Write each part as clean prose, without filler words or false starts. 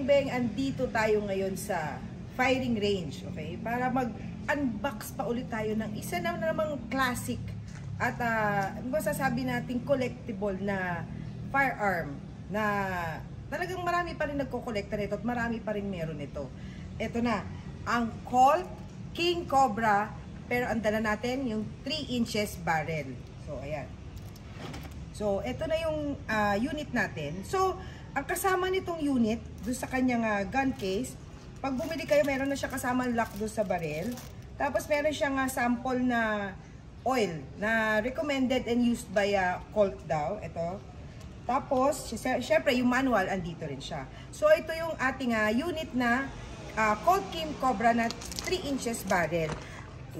kabengbeng, andito tayo ngayon sa firing range, okay? Para mag-unbox pa ulit tayo ng isa na namang classic at masasabi natin collectible na firearm na talagang marami pa rin nagko-collecta nito at marami pa rin meron nito. Ito na, ang Colt King Cobra, pero ang dala natin yung 3 inches barrel. So, ayan. So, ito na yung unit natin. So, ang kasama nitong unit, doon sa kanyang gun case, pag bumili kayo, meron na siya kasama lock doon sa barrel. Tapos, meron siyang sample na oil na recommended and used by Colt daw. Ito. Tapos, syempre, yung manual, andito rin siya. So, ito yung ating unit na Colt King Cobra na 3 inches barrel.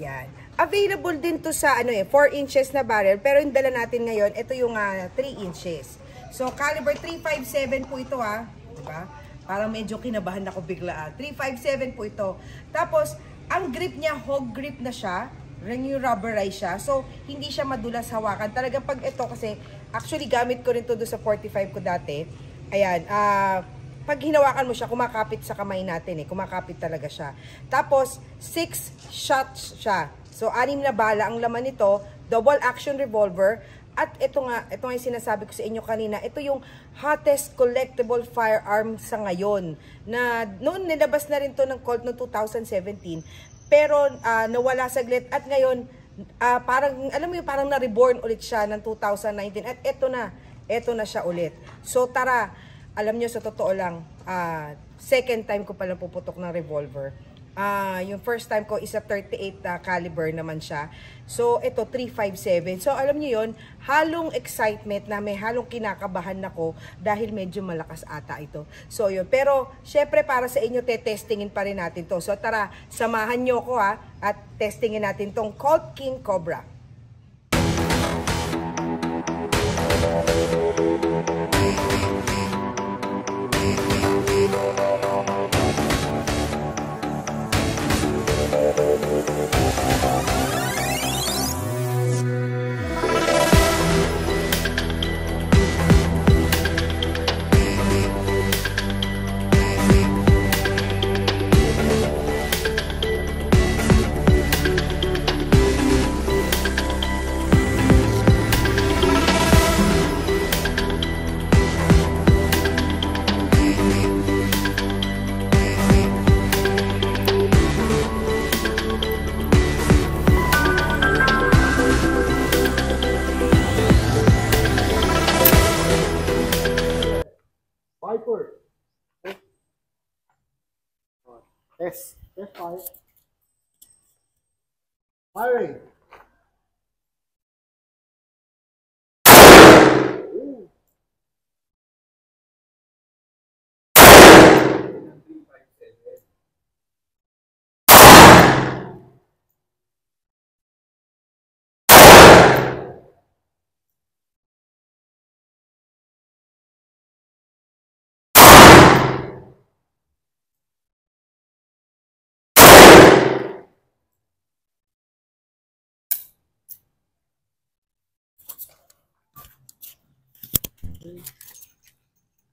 Yan. Available din to sa 4 inches na barrel, pero yung dala natin ngayon, ito yung 3 inches. So, caliber 357 po ito diba? Parang medyo kinabahan ako bigla 357 po ito. Tapos, ang grip niya, hog grip na siya. Yung rubberized siya. So, hindi siya madulas hawakan. Talaga pag ito kasi, actually gamit ko rin to doon sa 45 ko dati. Ayan, pag hinawakan mo siya, kumakapit sa kamay natin kumakapit talaga siya. Tapos, 6 shots siya. So, 6 na bala ang laman nito, double action revolver. At ito nga yung sinasabi ko sa inyo kanina, ito yung hottest collectible firearm sa ngayon. Na noon nilabas na rin to ng Colt noong 2017, pero nawala saglit at ngayon parang alam mo yung parang na-reborn ulit siya ng 2019 at ito na siya ulit. So tara, alam niyo sa totoo lang, second time ko pala puputok ng revolver. Yung first time ko is a 38 caliber naman siya. So, ito, 357. So, alam niyo yon, halong excitement na may halong kinakabahan ako dahil medyo malakas ata ito. So, yun. Pero, syempre, para sa inyo, testingin pa rin natin to. So, tara, samahan nyo ko at testingin natin tong Colt King Cobra. Test fire. Firing. Ooh.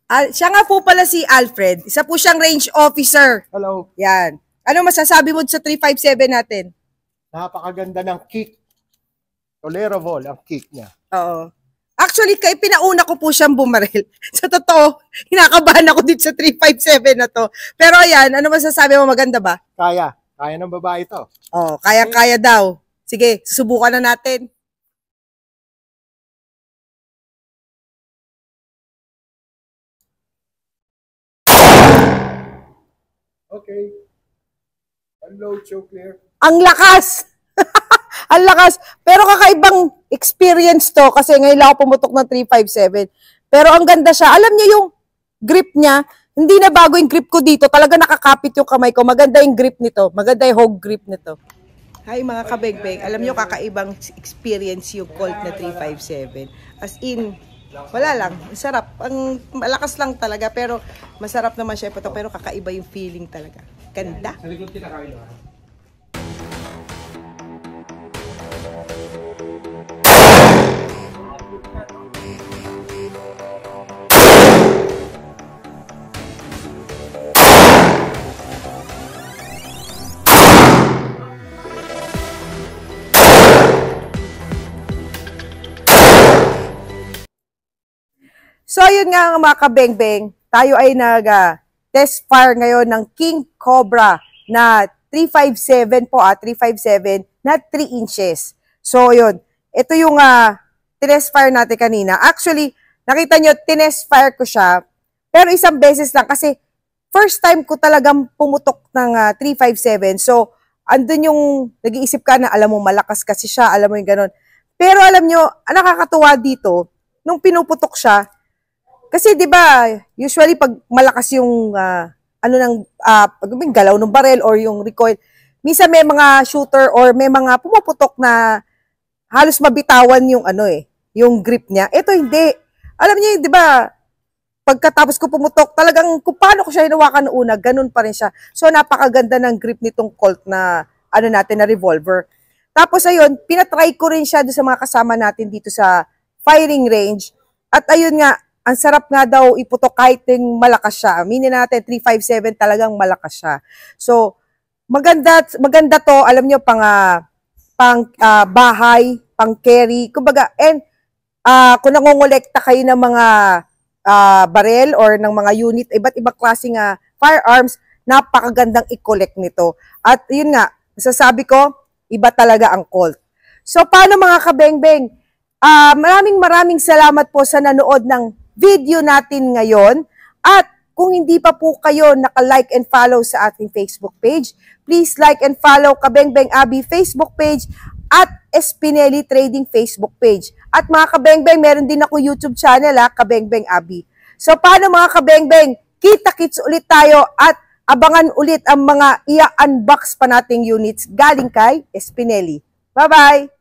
Siya nga po pala si Alfred. Isa po siyang range officer. Hello. Yan. Ano masasabi mo sa 357 natin? Napakaganda ng kick. Tolerable ang kick niya. Oo. Actually, pinauna ko po siyang bumaril. Sa totoo, hinakabahan ako dito sa 357 na to. Pero ayan, ano masasabi mo, maganda ba? Kaya. Kaya ng babae ito. Oo, kaya daw. Sige, subukan na natin. Okay. Unload, show clear. Ang lakas! Ang lakas! Pero kakaibang experience to kasi ngayon lang ako pumutok ng 357. Pero ang ganda siya. Alam niyo yung grip niya, hindi na bago yung grip ko dito. Talaga nakakapit yung kamay ko. Maganda yung grip nito. Maganda yung hog grip nito. Hi mga kabegbeg. Alam niyo kakaibang experience yung Colt na 357. As in, wala lang. Masarap. Ang malakas lang talaga. Pero masarap naman siya ito. Pero kakaiba yung feeling talaga. Ganda. Sa likod kita kayo. So, yun nga mga kabengbeng, tayo ay nag-test fire ngayon ng King Cobra na 357 po, 357 na 3 inches. So, yun. Ito yung tinest fire natin kanina. Actually, nakita nyo, tinest fire ko siya, pero isang beses lang kasi first time ko talagang pumutok ng 357. So, andun yung nag-iisip ka na alam mo malakas kasi siya, alam mo yung ganun. Pero alam nyo, nakakatuwa dito, nung pinuputok siya, kasi 'di ba, usually pag malakas yung pag yung galaw ng barrel or yung recoil, minsan may mga shooter or may mga pumuputok na halos mabitawan yung yung grip niya. Ito hindi. Alam niyo, 'di ba? Pagkatapos ko pumutok, talagang kung paano ko siya hinawakan noong una, ganun pa rin siya. So napakaganda ng grip nitong Colt na natin na revolver. Tapos ayun, pinatry ko rin siya doon sa mga kasama natin dito sa firing range. At ayun nga, ang sarap nga daw iputok kahit malakas siya. Aminin natin, 357 talagang malakas siya. So, maganda to, alam nyo, pang bahay, pang carry, kumbaga, and kung nangongolekta kayo ng mga barrel or ng mga unit, iba't ibang klaseng firearms, napakagandang i-collect nito. At yun nga, sasabi ko, iba talaga ang Colt. So, paano mga kabengbeng? Maraming salamat po sa nanood ng video natin ngayon. At kung hindi pa po kayo naka-like and follow sa ating Facebook page, please like and follow Kabengbeng Abi Facebook page at Espineli Trading Facebook page. At mga kabengbeng, meron din ako YouTube channel Kabengbeng Abi. So paano mga kabengbeng? Kita-kits ulit tayo at abangan ulit ang mga i-unbox pa nating units galing kay Espineli. Bye-bye!